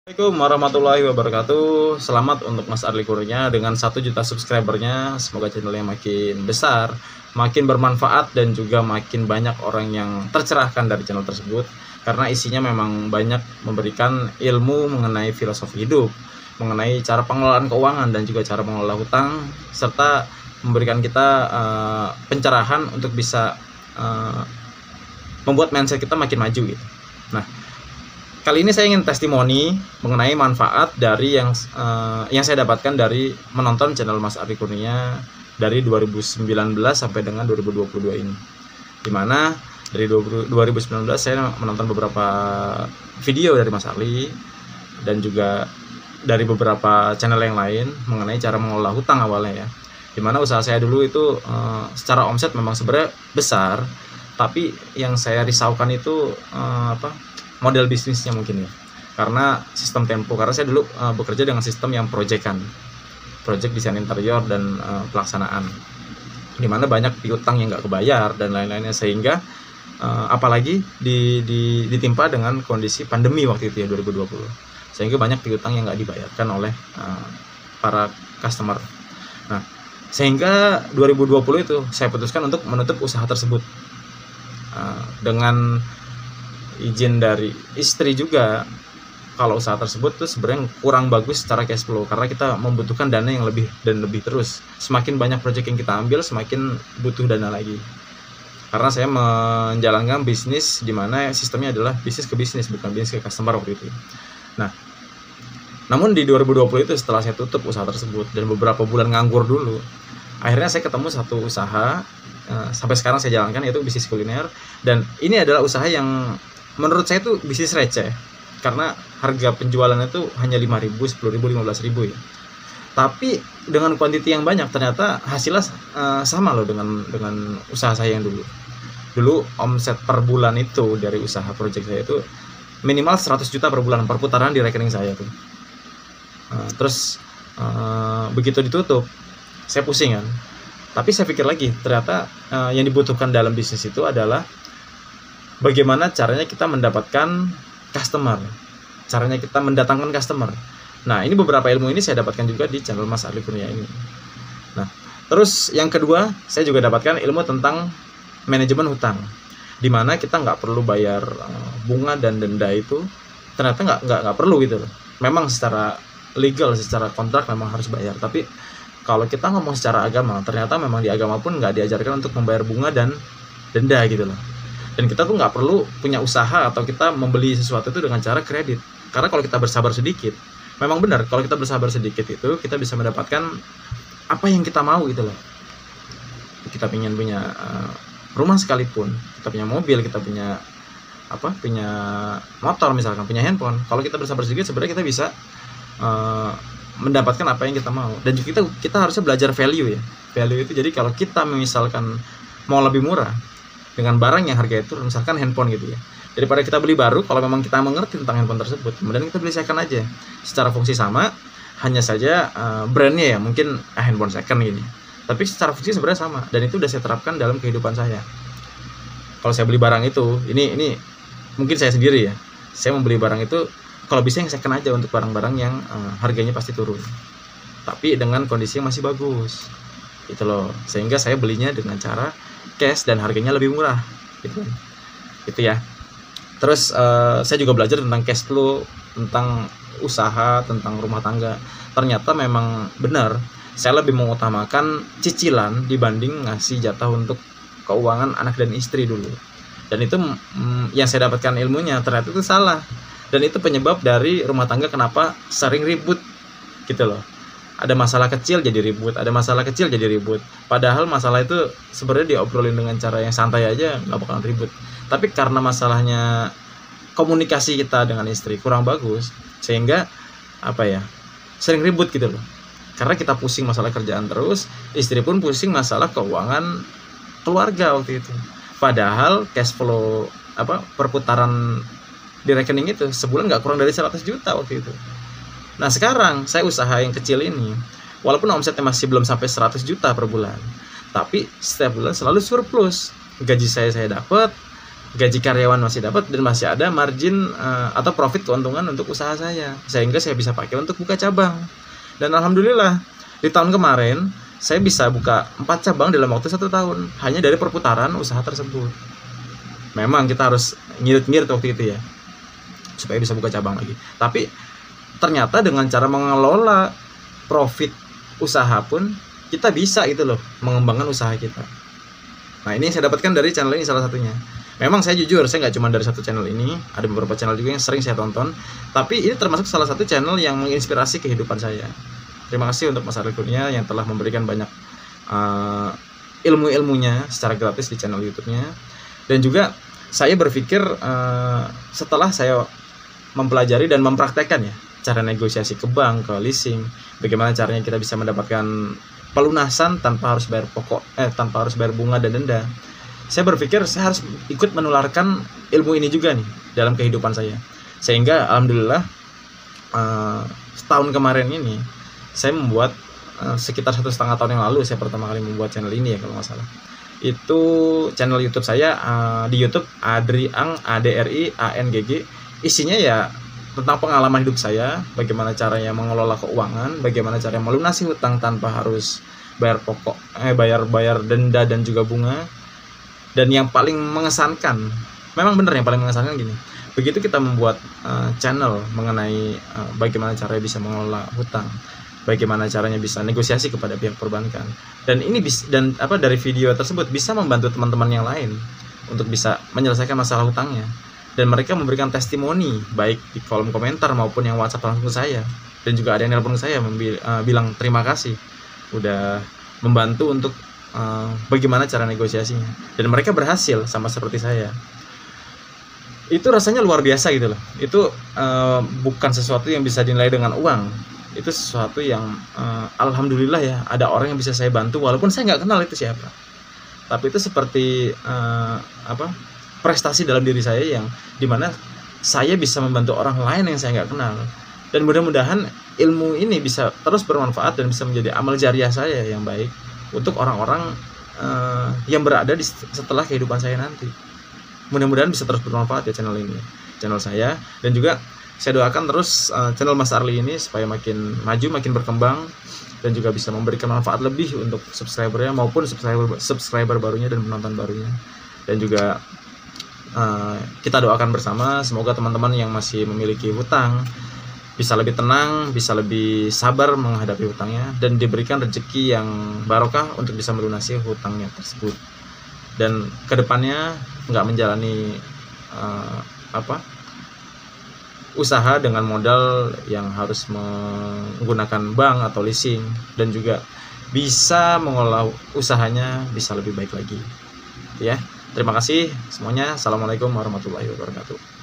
Assalamualaikum warahmatullahi wabarakatuh. Selamat untuk Mas Arli Kurnia dengan 1 juta subscribernya. Semoga channelnya makin besar, makin bermanfaat, dan juga makin banyak orang yang tercerahkan dari channel tersebut. Karena isinya memang banyak memberikan ilmu mengenai filosofi hidup, mengenai cara pengelolaan keuangan dan juga cara mengelola hutang, serta memberikan kita pencerahan untuk bisa membuat mindset kita makin maju gitu. Nah, kali ini saya ingin testimoni mengenai manfaat dari yang saya dapatkan dari menonton channel Mas Arli Kurnia dari 2019 sampai dengan 2022 ini. Dimana dari 2019 saya menonton beberapa video dari Mas Arli dan juga dari beberapa channel yang lain mengenai cara mengelola hutang awalnya ya. Dimana usaha saya dulu itu secara omset memang sebenarnya besar, tapi yang saya risaukan itu model bisnisnya mungkin ya, karena sistem tempo. Karena saya dulu bekerja dengan sistem yang project desain interior dan pelaksanaan, dimana banyak piutang yang nggak kebayar dan lain-lainnya, sehingga apalagi ditimpa dengan kondisi pandemi waktu itu ya 2020, sehingga banyak piutang yang nggak dibayarkan oleh para customer. Nah, sehingga 2020 itu saya putuskan untuk menutup usaha tersebut dengan izin dari istri juga. Kalau usaha tersebut tuh sebenarnya kurang bagus secara cash flow, karena kita membutuhkan dana yang lebih dan lebih terus. Semakin banyak proyek yang kita ambil, semakin butuh dana lagi. Karena saya menjalankan bisnis di mana sistemnya adalah bisnis ke bisnis, bukan bisnis ke customer waktu itu. Nah, namun di 2020 itu setelah saya tutup usaha tersebut dan beberapa bulan nganggur dulu, akhirnya saya ketemu satu usaha sampai sekarang saya jalankan, yaitu bisnis kuliner. Dan ini adalah usaha yang menurut saya itu bisnis receh, karena harga penjualannya itu hanya 5.000, 10.000, 15.000 ya. Tapi dengan kuantiti yang banyak, ternyata hasilnya sama loh dengan usaha saya yang dulu. Dulu omset per bulan itu dari usaha project saya itu minimal 100 juta per bulan perputaran di rekening saya tuh. Terus begitu ditutup, saya pusing kan. Tapi saya pikir lagi, ternyata yang dibutuhkan dalam bisnis itu adalah bagaimana caranya kita mendapatkan customer, caranya kita mendatangkan customer. Nah, ini beberapa ilmu ini saya dapatkan juga di channel Mas Arli Kurnia ini. Nah, terus yang kedua, saya juga dapatkan ilmu tentang manajemen hutang, dimana kita nggak perlu bayar bunga dan denda itu. Ternyata nggak perlu gitu loh. Memang secara legal, secara kontrak memang harus bayar, tapi kalau kita ngomong secara agama, ternyata memang di agama pun nggak diajarkan untuk membayar bunga dan denda gitu loh. Dan kita tuh nggak perlu punya usaha atau kita membeli sesuatu itu dengan cara kredit. Karena kalau kita bersabar sedikit, memang benar, kalau kita bersabar sedikit itu kita bisa mendapatkan apa yang kita mau gitu loh. Kita pengen punya rumah sekalipun, kita punya mobil, kita punya motor misalkan, punya handphone. Kalau kita bersabar sedikit, sebenarnya kita bisa mendapatkan apa yang kita mau. Dan juga kita harusnya belajar value ya. Value itu jadi kalau kita misalkan mau lebih murah dengan barang yang harganya itu, misalkan handphone gitu ya, daripada kita beli baru, kalau memang kita mengerti tentang handphone tersebut, kemudian kita beli second aja, secara fungsi sama, hanya saja brandnya ya mungkin handphone second gini, tapi secara fungsi sebenarnya sama. Dan itu udah saya terapkan dalam kehidupan saya. Kalau saya beli barang itu, ini mungkin saya sendiri ya, saya membeli barang itu kalau bisa yang second aja, untuk barang-barang yang harganya pasti turun, tapi dengan kondisi yang masih bagus gitu loh. Sehingga saya belinya dengan cara cash dan harganya lebih murah gitu ya. Terus saya juga belajar tentang cash flow, tentang usaha, tentang rumah tangga. Ternyata memang benar, saya lebih mengutamakan cicilan dibanding ngasih jatah untuk keuangan anak dan istri dulu. Dan itu yang saya dapatkan ilmunya, ternyata itu salah. Dan itu penyebab dari rumah tangga kenapa sering ribut gitu loh. Ada masalah kecil jadi ribut, ada masalah kecil jadi ribut. Padahal masalah itu sebenarnya diobrolin dengan cara yang santai aja, nggak bakalan ribut. Tapi karena masalahnya komunikasi kita dengan istri kurang bagus, sehingga sering ribut gitu loh. Karena kita pusing masalah kerjaan terus, istri pun pusing masalah keuangan keluarga waktu itu. Padahal cash flow perputaran di rekening itu sebulan nggak kurang dari 100 juta waktu itu. Nah, sekarang saya usaha yang kecil ini, walaupun omsetnya masih belum sampai 100 juta per bulan, tapi setiap bulan selalu surplus. Gaji saya dapat, gaji karyawan masih dapat, dan masih ada margin atau profit keuntungan untuk usaha saya, sehingga saya bisa pakai untuk buka cabang. Dan alhamdulillah di tahun kemarin saya bisa buka 4 cabang dalam waktu 1 tahun hanya dari perputaran usaha tersebut. Memang kita harus ngirit-ngirit waktu itu ya supaya bisa buka cabang lagi, tapi ternyata dengan cara mengelola profit usaha pun kita bisa gitu loh mengembangkan usaha kita. Nah, ini saya dapatkan dari channel ini salah satunya. Memang saya jujur, saya nggak cuma dari satu channel ini, ada beberapa channel juga yang sering saya tonton, tapi ini termasuk salah satu channel yang menginspirasi kehidupan saya. Terima kasih untuk Mas Ariel Kurnia yang telah memberikan banyak ilmu-ilmunya secara gratis di channel YouTube-nya. Dan juga saya berpikir setelah saya mempelajari dan mempraktekkan ya cara negosiasi ke bank, ke leasing, bagaimana caranya kita bisa mendapatkan pelunasan tanpa harus bayar pokok, tanpa harus bayar bunga dan denda. Saya berpikir saya harus ikut menularkan ilmu ini juga nih dalam kehidupan saya, sehingga alhamdulillah setahun kemarin ini saya membuat sekitar 1,5 tahun yang lalu saya pertama kali membuat channel ini ya kalau nggak salah. Itu channel YouTube saya di YouTube Adriang, ADRIANGG. Isinya ya tentang pengalaman hidup saya, bagaimana caranya mengelola keuangan, bagaimana caranya melunasi hutang tanpa harus bayar pokok, bayar denda dan juga bunga. Dan yang paling mengesankan, memang benar yang paling mengesankan gini, begitu kita membuat channel mengenai bagaimana caranya bisa mengelola hutang, bagaimana caranya bisa negosiasi kepada pihak perbankan, dan ini dari video tersebut bisa membantu teman-teman yang lain untuk bisa menyelesaikan masalah hutangnya, dan mereka memberikan testimoni baik di kolom komentar maupun yang WhatsApp langsung ke saya, dan juga ada yang nelpon ke saya bilang terima kasih udah membantu untuk bagaimana cara negosiasinya, dan mereka berhasil sama seperti saya. Itu rasanya luar biasa gitu loh. Itu bukan sesuatu yang bisa dinilai dengan uang. Itu sesuatu yang alhamdulillah ya, ada orang yang bisa saya bantu walaupun saya nggak kenal itu siapa. Tapi itu seperti prestasi dalam diri saya yang dimana saya bisa membantu orang lain yang saya nggak kenal. Dan mudah-mudahan ilmu ini bisa terus bermanfaat dan bisa menjadi amal jariah saya yang baik untuk orang-orang yang berada setelah kehidupan saya nanti. Mudah-mudahan bisa terus bermanfaat ya channel ini, channel saya. Dan juga saya doakan terus channel Mas Arli ini supaya makin maju, makin berkembang, dan juga bisa memberikan manfaat lebih untuk subscribernya maupun subscriber barunya dan penonton barunya. Dan juga kita doakan bersama semoga teman-teman yang masih memiliki hutang bisa lebih tenang, bisa lebih sabar menghadapi hutangnya, dan diberikan rezeki yang barokah untuk bisa melunasi hutangnya tersebut. Dan kedepannya nggak menjalani usaha dengan modal yang harus menggunakan bank atau leasing, dan juga bisa mengolah usahanya bisa lebih baik lagi. Ya, terima kasih semuanya. Assalamualaikum warahmatullahi wabarakatuh.